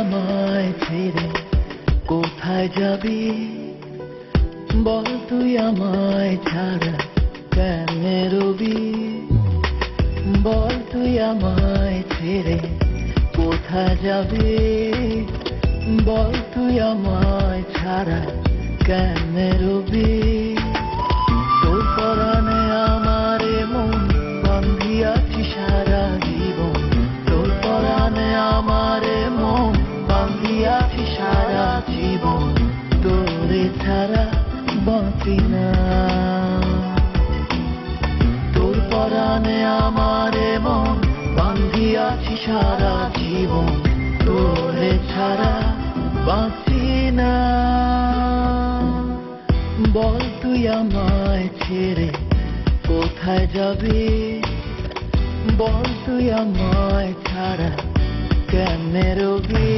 আমায় ছেড়ে কোথায় যাবি? বল তুই আমায় ছাড়া কেমনে রবি? বল তুই আমায় ছেড়ে কোথায় যাবি? বল তুই আমায় ছাড়া কেমনে রবি? তোর পরাণে আমারে মন বান্ধিয়াছি সারা জীবন। তোর পরাণে আমারে মন বান্ধিয়াছি সারা জীবন। তোরে ছাড়া বাঁচি না। তোর পরাণে আমারে মন বান্ধিয়াছি সারা জীবন। তোরে ছাড়া বাঁচি না। বল তুই আমায় ছেড়ে কোথায় যাবি? বল তুই আমায় ছাড়া কেমনে রবি?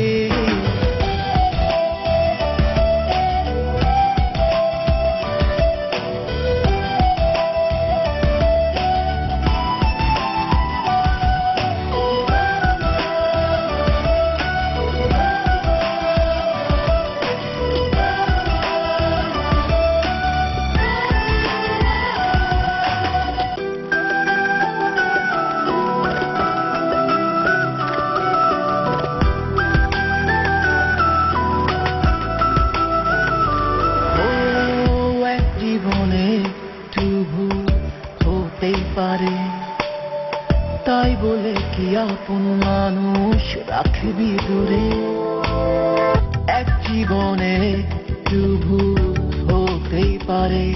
তাই বলে কি আপন মানুষ রাখবি দূরে? এক জীবনে একটু ভুল হতেই পারে।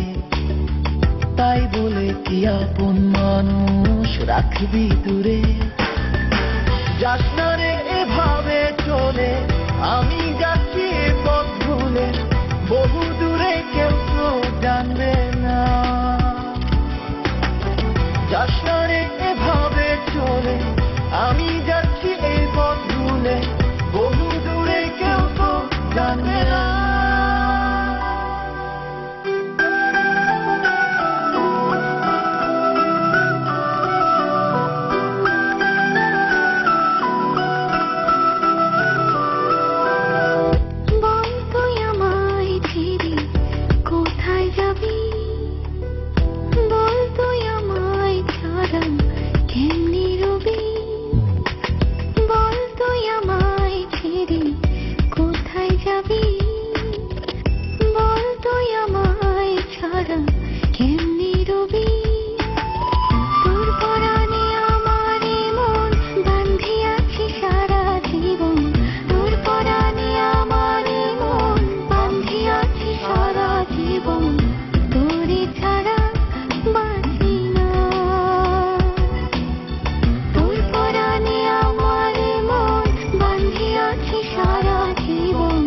তাই বলে কি আপন মানুষ রাখবি দূরে? যাস না রে এভাবে চলে, আমি যাচ্ছি পথ ভুলে। বহু দূরে কেউ তো জানবে না। যাস না রে এভাবে চলে, আমি যাচ্ছি এই পথ ভুলে। বহু দূরে কেউ তো জানবে না। বল তুই আমায় ছেড়ে কোথায় যাবি? বল তুই আমায় ছাড়া কেমনে রবি? বল তুই আমায় ছেড়ে কোথায় যাবি? বল তুই আমায় ছাড়া কেমনে রবি? তোর পরাণে আমারে মন বান্ধিয়াছি সারা জীবন। তোর পরাণে আমারে মন বান্ধিয়াছি সারা জীবন। তোরে ছাড়া বাঁচি না। তোর পরাণে আমারে মন বান্ধিয়াছি সারা জীবন।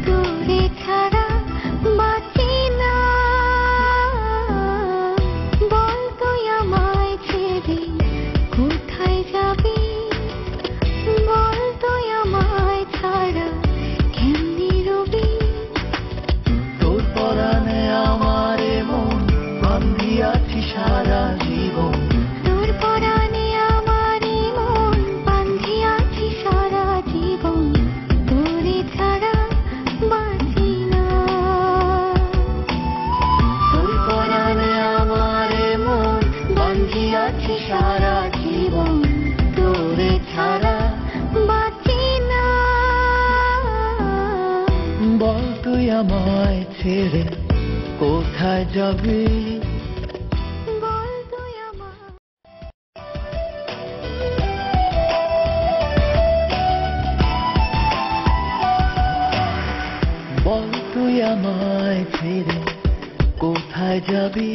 তোরে ছাড়া বাঁচি না। বল তুই আমায় ছেড়ে কোথায় যাবি? বল তুই আমায় ছাড়া কেমনে রবি? তোর পরাণে আমারে মন বান্ধিয়াছি সারা জীবন। তোর পরাণে আমারে মন বান্ধিয়াছি সারা জীবন। তোরে ছাড়া বাঁচি না। তোর পরাণে আমারে মন বান্ধিয়াছি সারা জীবন। তোরে ছাড়া বাঁচি না। বল তুই আমায় ছেড়ে কোথায় যাবি? বল তুই আমায় বল তুই আমায় ছেড়ে কোথায় যাবি?